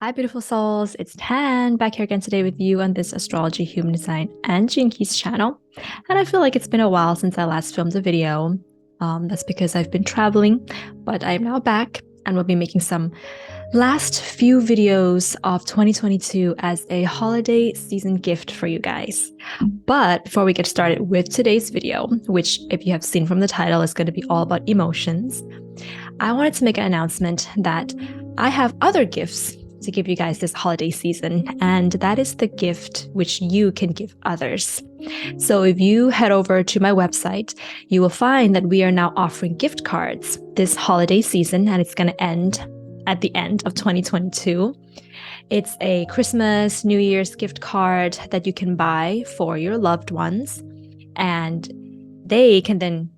Hi, beautiful souls. It's Tan back here again today with you on this Astrology, Human Design, and Jinkies channel. And I feel like it's been a while since I last filmed a video. That's because I've been traveling, but I am now back and we'll be making some last few videos of 2022 as a holiday season gift for you guys. But before we get started with today's video, which if you have seen from the title is going to be all about emotions, I wanted to make an announcement that I have other gifts to give you guys this holiday season, and that is the gift which you can give others. So if you head over to my website, you will find that we are now offering gift cards this holiday season, and it's going to end at the end of 2022. It's a Christmas, New Year's gift card that you can buy for your loved ones, and they can then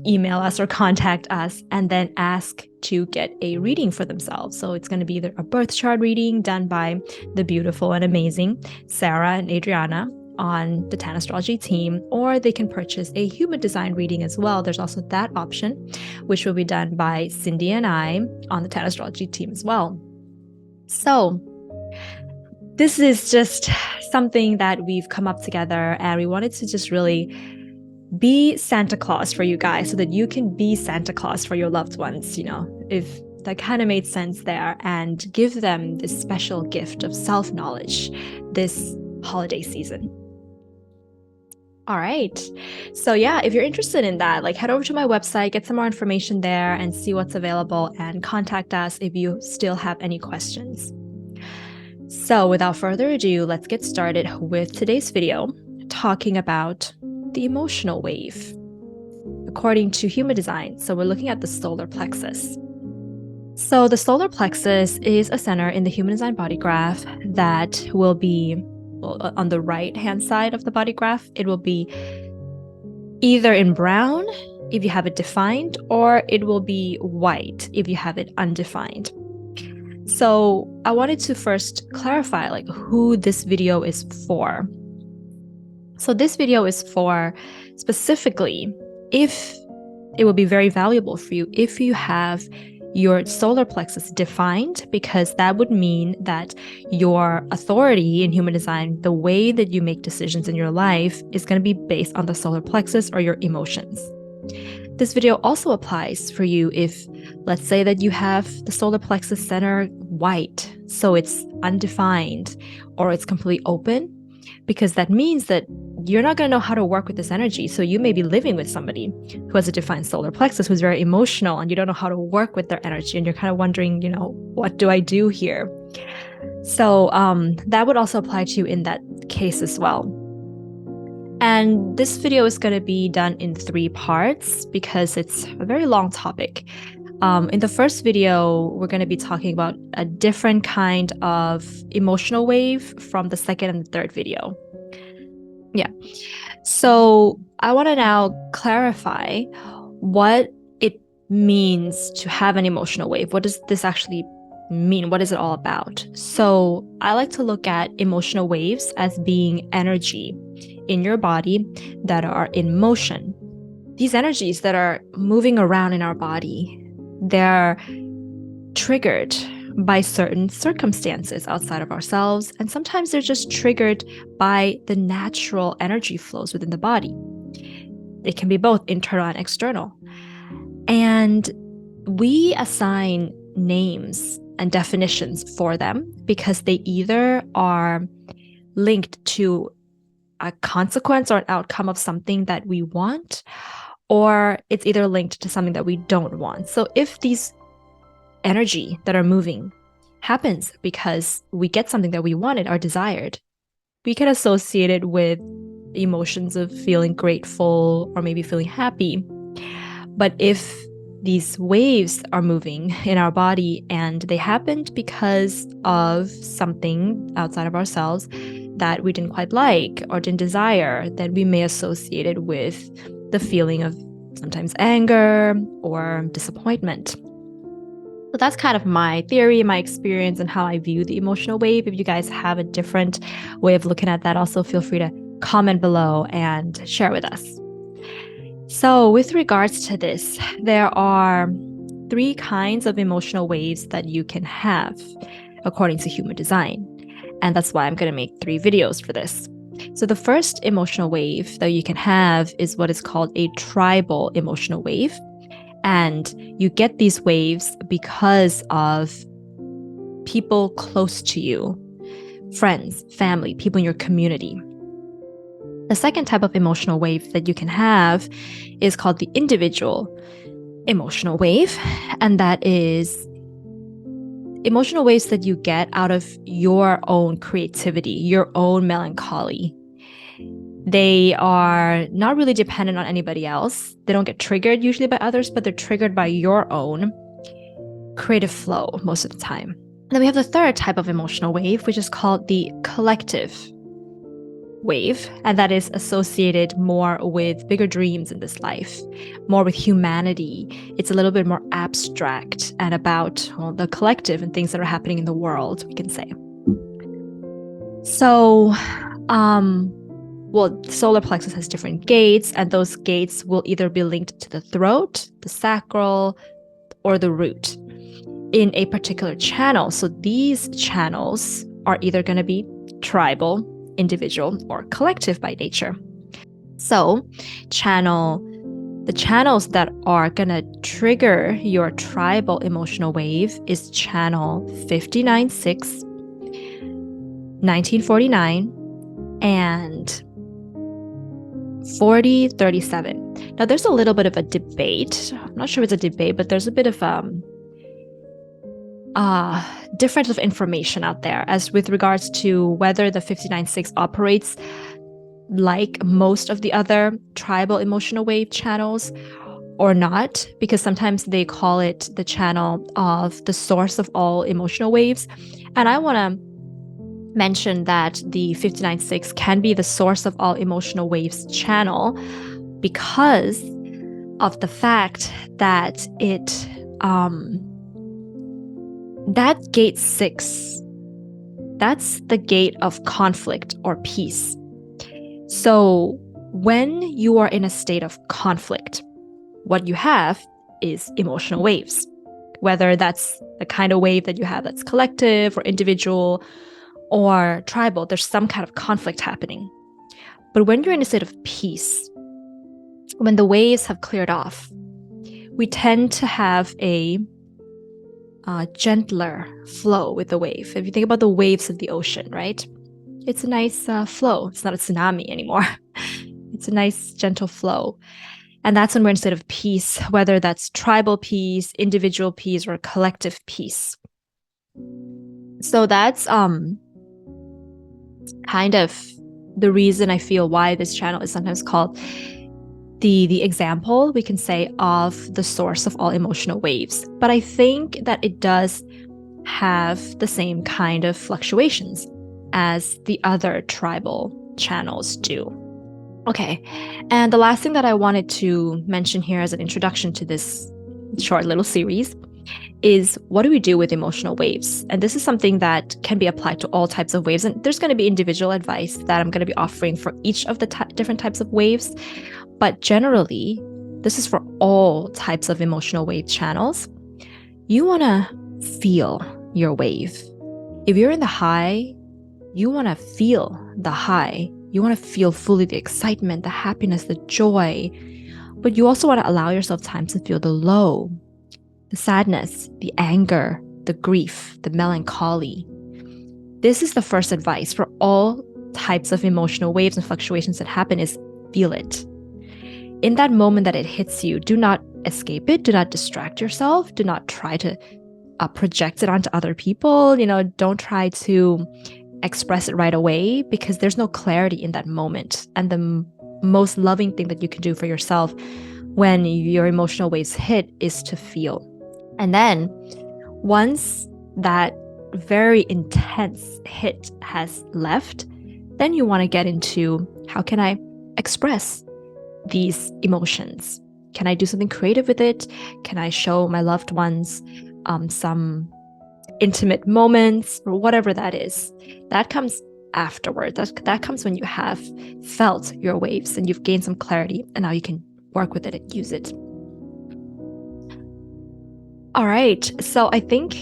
email us or contact us and then ask to get a reading for themselves. So it's going to be either a birth chart reading done by the beautiful and amazing Sarah and Adriana on the Tan Astrology team, or they can purchase a human design reading as well. There's also that option, which will be done by Cindy and I on the Tan Astrology team as well. So this is just something that we've come up together, and we wanted to just really be Santa Claus for you guys so that you can be Santa Claus for your loved ones, if that kind of made sense there, and give them this special gift of self-knowledge this holiday season. All right. So yeah, if you're interested in that, head over to my website, get some more information there and see what's available, and contact us if you still have any questions. So without further ado, let's get started with today's video, talking about the emotional wave according to human design. So we're looking at the solar plexus. So the solar plexus is a center in the human design body graph that will be on the right hand side of the body graph. It will be either in brown if you have it defined, or it will be white if you have it undefined. So I wanted to first clarify who this video is for. So this video is for specifically if it will be very valuable for you if you have your solar plexus defined, because that would mean that your authority in human design, the way that you make decisions in your life, is going to be based on the solar plexus or your emotions. This video also applies for you if, let's say that you have the solar plexus center white, so it's undefined or it's completely open, because that means that you're not going to know how to work with this energy. So you may be living with somebody who has a defined solar plexus, who's very emotional, and you don't know how to work with their energy. And you're kind of wondering, what do I do here? So that would also apply to you in that case as well. And this video is going to be done in 3 parts because it's a very long topic. In the first video, we're going to be talking about a different kind of emotional wave from the second and the third video. Yeah. So I want to now clarify what it means to have an emotional wave. What does this actually mean? What is it all about? So I like to look at emotional waves as being energy in your body that are in motion. These energies that are moving around in our body, they're triggered by certain circumstances outside of ourselves, and sometimes they're just triggered by the natural energy flows within the body. It can be both internal and external. And we assign names and definitions for them because they either are linked to a consequence or an outcome of something that we want, or it's either linked to something that we don't want. So if these energy that are moving happens because we get something that we wanted or desired, we can associate it with emotions of feeling grateful or maybe feeling happy. But if these waves are moving in our body and they happened because of something outside of ourselves that we didn't quite like or didn't desire, then we may associate it with the feeling of sometimes anger or disappointment. So that's kind of my theory, my experience, and how I view the emotional wave. If you guys have a different way of looking at that, also feel free to comment below and share with us. So with regards to this, there are 3 kinds of emotional waves that you can have according to human design. And that's why I'm going to make 3 videos for this. So the first emotional wave that you can have is what is called a tribal emotional wave. And you get these waves because of people close to you, friends, family, people in your community. The second type of emotional wave that you can have is called the individual emotional wave. And that is emotional waves that you get out of your own creativity, your own melancholy. They are not really dependent on anybody else. They don't get triggered usually by others, but they're triggered by your own creative flow most of the time. And then we have the third type of emotional wave, which is called the collective wave, and that is associated more with bigger dreams in this life, more with humanity. It's a little bit more abstract and about the collective and things that are happening in the world, we can say. So, solar plexus has different gates, and those gates will either be linked to the throat, the sacral, or the root in a particular channel. So these channels are either going to be tribal, individual, or collective by nature. So the channels that are going to trigger your tribal emotional wave is channel 59-6, 1949, and 4037. Now, there's a little bit of a debate. I'm not sure if it's a debate, but there's a bit of difference of information out there as with regards to whether the 59-6 operates like most of the other tribal emotional wave channels or not, because sometimes they call it the channel of the source of all emotional waves. And I want to mention that the 59-6 can be the source of all emotional waves channel because of the fact that that gate 6, that's the gate of conflict or peace. So when you are in a state of conflict, what you have is emotional waves, whether that's the kind of wave that you have that's collective or individual or tribal. There's some kind of conflict happening. But when you're in a state of peace, when the waves have cleared off, we tend to have a gentler flow with the wave. If you think about the waves of the ocean, right? It's a nice flow. It's not a tsunami anymore. It's a nice, gentle flow. And that's when we're in a state of peace, whether that's tribal peace, individual peace, or collective peace. So that's kind of the reason I feel why this channel is sometimes called the example, we can say, of the source of all emotional waves. But I think that it does have the same kind of fluctuations as the other tribal channels do. Okay, and the last thing that I wanted to mention here as an introduction to this short little series is what do we do with emotional waves? And this is something that can be applied to all types of waves. And there's going to be individual advice that I'm going to be offering for each of the different types of waves. But generally, this is for all types of emotional wave channels. You want to feel your wave. If you're in the high, you want to feel the high. You want to feel fully the excitement, the happiness, the joy. But you also want to allow yourself time to feel the low, the sadness, the anger, the grief, the melancholy. This is the first advice for all types of emotional waves and fluctuations that happen is feel it. In that moment that it hits you, do not escape it. Do not distract yourself. Do not try to project it onto other people. Don't try to express it right away because there's no clarity in that moment. And the most loving thing that you can do for yourself when your emotional waves hit is to feel. And then once that very intense hit has left, then you want to get into how can I express these emotions? Can I do something creative with it? Can I show my loved ones some intimate moments or whatever that is? That comes afterward. That comes when you have felt your waves and you've gained some clarity and now you can work with it and use it. All right, so I think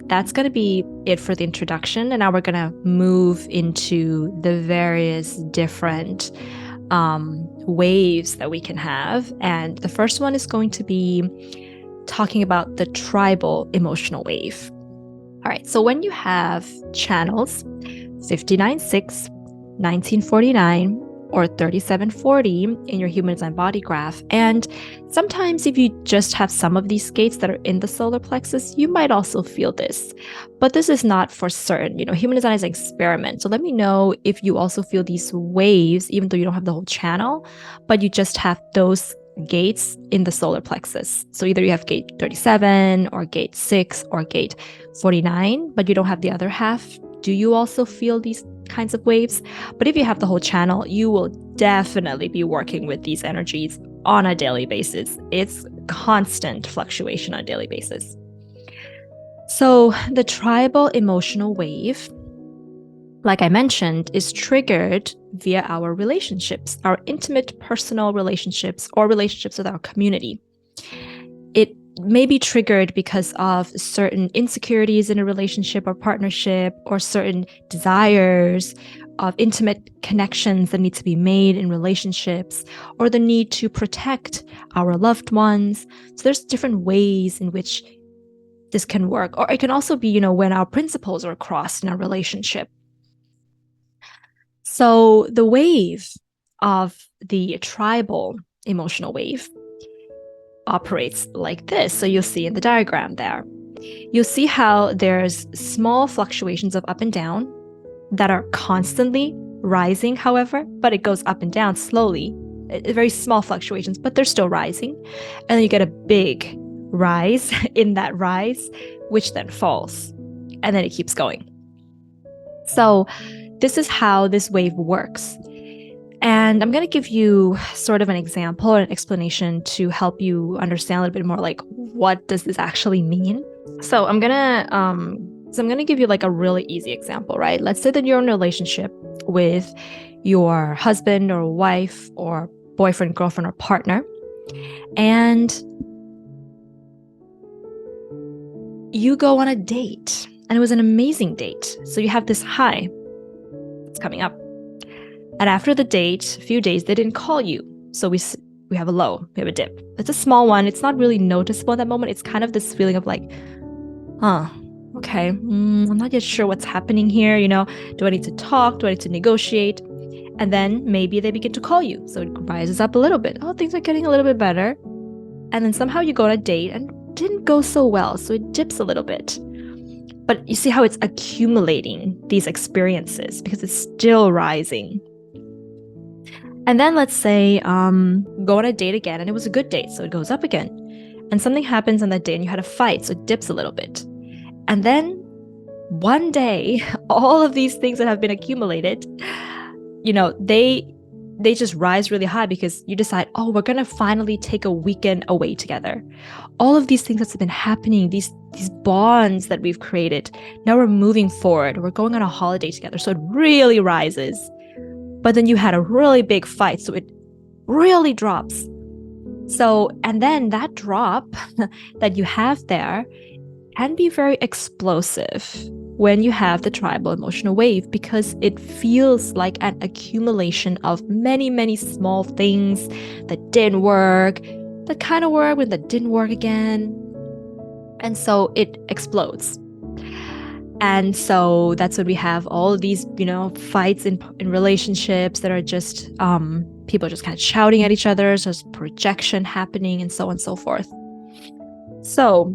that's going to be it for the introduction, and now we're going to move into the various different waves that we can have. And the first one is going to be talking about the tribal emotional wave. All right, so when you have channels 59.6, 1949, or 3740 in your human design body graph, and sometimes if you just have some of these gates that are in the solar plexus, you might also feel this, but this is not for certain. Human design is an experiment, so let me know if you also feel these waves, even though you don't have the whole channel, but you just have those gates in the solar plexus. So either you have gate 37 or gate 6 or gate 49, but you don't have the other half. Do you also feel these kinds of waves? But if you have the whole channel, you will definitely be working with these energies on a daily basis. It's constant fluctuation on a daily basis. So the tribal emotional wave, like I mentioned, is triggered via our relationships, our intimate personal relationships or relationships with our community. It may be triggered because of certain insecurities in a relationship or partnership, or certain desires of intimate connections that need to be made in relationships, or the need to protect our loved ones. So there's different ways in which this can work. Or it can also be, when our principles are crossed in a relationship. So the wave of the tribal emotional wave operates like this. So you'll see in the diagram there, you'll see how there's small fluctuations of up and down that are constantly rising, however, but it goes up and down slowly. Very small fluctuations, but they're still rising. And then you get a big rise in that rise, which then falls. And then it keeps going. So this is how this wave works. And I'm going to give you sort of an example or an explanation to help you understand a little bit more, like, what does this actually mean? So I'm gonna give you like a really easy example, right? Let's say that you're in a relationship with your husband or wife or boyfriend, girlfriend, or partner, and you go on a date, and it was an amazing date. So you have this high that's coming up. And after the date, a few days, they didn't call you. So we have a low, we have a dip. It's a small one. It's not really noticeable at that moment. It's kind of this feeling of like, okay, I'm not yet sure what's happening here. Do I need to talk? Do I need to negotiate? And then maybe they begin to call you. So it rises up a little bit. Oh, things are getting a little bit better. And then somehow you go on a date and it didn't go so well. So it dips a little bit. But you see how it's accumulating these experiences because it's still rising. And then let's say go on a date again, and it was a good date, so it goes up again. And something happens on that day and you had a fight, so it dips a little bit. And then one day, all of these things that have been accumulated, they just rise really high because you decide, oh, we're going to finally take a weekend away together. All of these things that's been happening, these bonds that we've created, now we're moving forward. We're going on a holiday together. So it really rises. But then you had a really big fight, so it really drops. So, and then that drop that you have there can be very explosive when you have the tribal emotional wave, because it feels like an accumulation of many, many small things that didn't work, that kind of worked, but that didn't work again. And so it explodes. And so that's when we have all of these, fights in relationships that are just people just kind of shouting at each other. There's projection happening and so on and so forth. So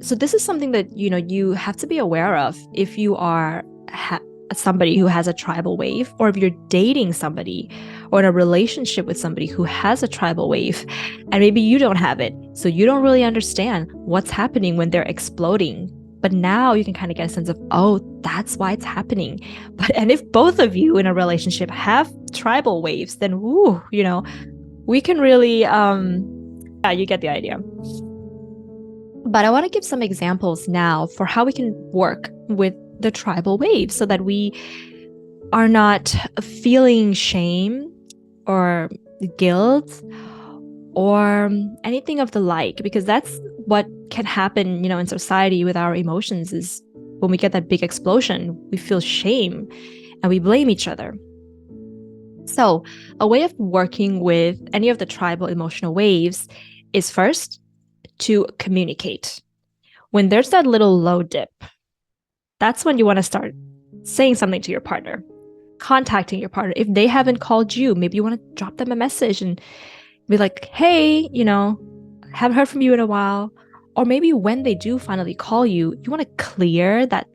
this is something that, you have to be aware of if you are somebody who has a tribal wave, or if you're dating somebody or in a relationship with somebody who has a tribal wave, and maybe you don't have it. So you don't really understand what's happening when they're exploding. But now you can kind of get a sense of, oh, that's why it's happening. And if both of you in a relationship have tribal waves, then we can really, you get the idea. But I want to give some examples now for how we can work with the tribal wave so that we are not feeling shame or guilt or anything of the like, because that's what can happen, in society with our emotions is when we get that big explosion, we feel shame and we blame each other. So, a way of working with any of the tribal emotional waves is first to communicate. When there's that little low dip, that's when you want to start saying something to your partner, contacting your partner. If they haven't called you, maybe you want to drop them a message and be like, hey, haven't heard from you in a while. Or maybe when they do finally call you, you want to clear that,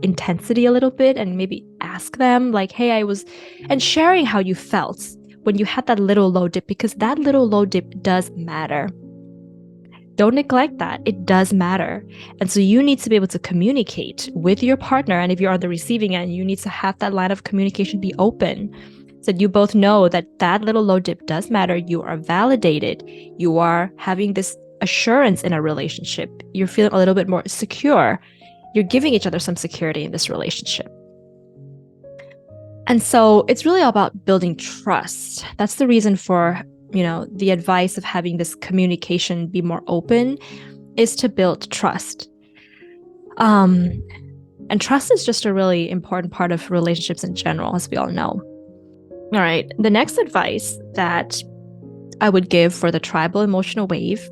intensity a little bit and maybe ask them like, hey, and sharing how you felt when you had that little low dip, because that little low dip does matter. Don't neglect that. It does matter. And so you need to be able to communicate with your partner. And if you're on the receiving end, you need to have that line of communication be open so that you both know that that little low dip does matter. You are validated. You are having this assurance in a relationship. You're feeling a little bit more secure. You're giving each other some security in this relationship. And so it's really all about building trust. That's the reason for the advice of having this communication be more open is to build trust. And trust is just a really important part of relationships in general, as we all know. All right. The next advice that I would give for the tribal emotional wave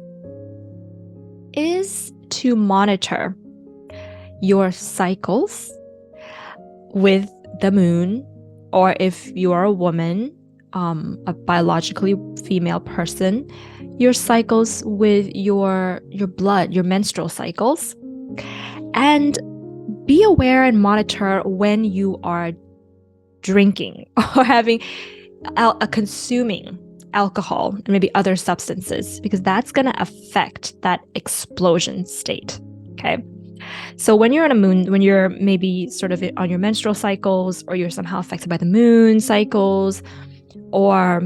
is to monitor your cycles with the moon, or if you are a woman, a biologically female person, your cycles with your blood, your menstrual cycles, and be aware and monitor when you are drinking or consuming alcohol and maybe other substances, because that's going to affect that explosion state. Okay. So when you're on a moon, when you're maybe sort of on your menstrual cycles, or you're somehow affected by the moon cycles, or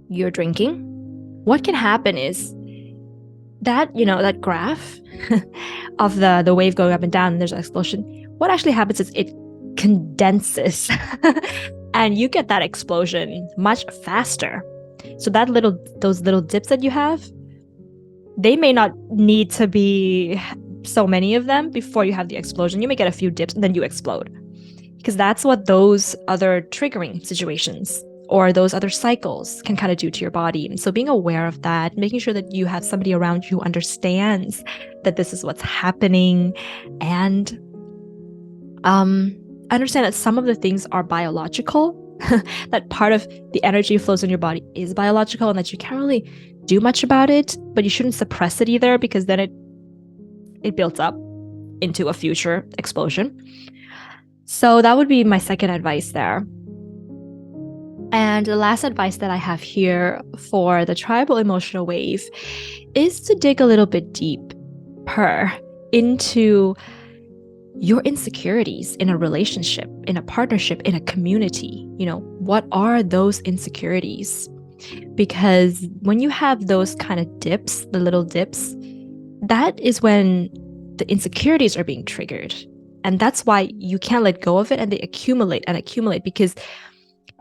you're drinking, what can happen is that, that graph of the wave going up and down and there's an explosion, what actually happens is it condenses and you get that explosion much faster. So those little dips that you have, they may not need to be so many of them before you have the explosion. You may get a few dips and then you explode, because that's what those other triggering situations or those other cycles can kind of do to your body. And so being aware of that, making sure that you have somebody around you who understands that this is what's happening, and understand that some of the things are biological, that part of the energy flows in your body is biological, and that you can't really do much about it, but you shouldn't suppress it either, because then it builds up into a future explosion. So that would be my second advice there. And the last advice that I have here for the tribal emotional wave is to dig a little bit deeper into your insecurities in a relationship, in a partnership, in a community. What are those insecurities? Because when you have those kind of dips, the little dips, that is when the insecurities are being triggered. And that's why you can't let go of it, and they accumulate and accumulate, because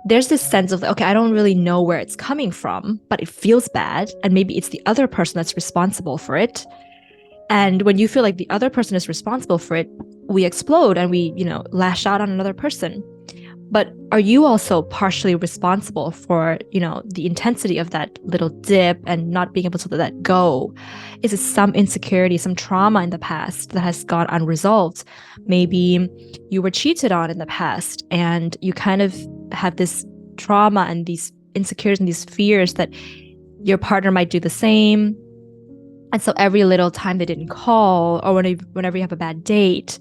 there's this sense of, okay, I don't really know where it's coming from, but it feels bad. And maybe it's the other person that's responsible for it. And when you feel like the other person is responsible for it, we explode and we, lash out on another person. But are you also partially responsible for, the intensity of that little dip and not being able to let that go? Is it some insecurity, some trauma in the past that has gone unresolved? Maybe you were cheated on in the past and you kind of have this trauma and these insecurities and these fears that your partner might do the same. And so every little time they didn't call, or whenever you have a bad date,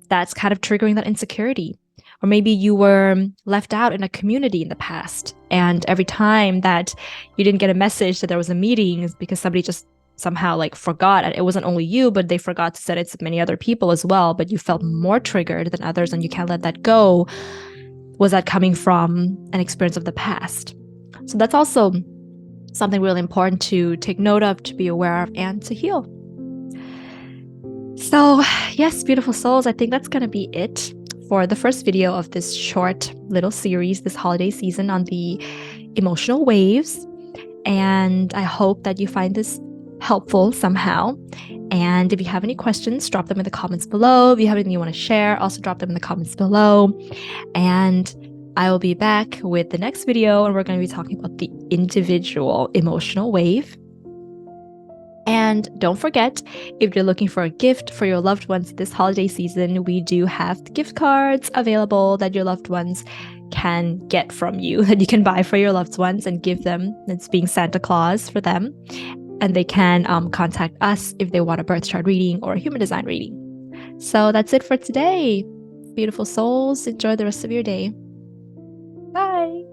that's kind of triggering that insecurity. Or maybe you were left out in a community in the past, and every time that you didn't get a message that there was a meeting is because somebody just somehow forgot. And it wasn't only you, but they forgot to send it to many other people as well, but you felt more triggered than others and you can't let that go. Was that coming from an experience of the past? So that's also something really important to take note of, to be aware of, and to heal. So yes, beautiful souls, I think that's going to be it for the first video of this short little series this holiday season on the emotional waves. And I hope that you find this helpful somehow. And if you have any questions, drop them in the comments below. If you have anything you want to share, also drop them in the comments below. And I will be back with the next video, and we're going to be talking about the individual emotional wave. And don't forget, if you're looking for a gift for your loved ones this holiday season, we do have gift cards available that your loved ones can get from you, that you can buy for your loved ones and give them. It's being Santa Claus for them. And they can contact us if they want a birth chart reading or a human design reading. So that's it for today. Beautiful souls, enjoy the rest of your day. Bye.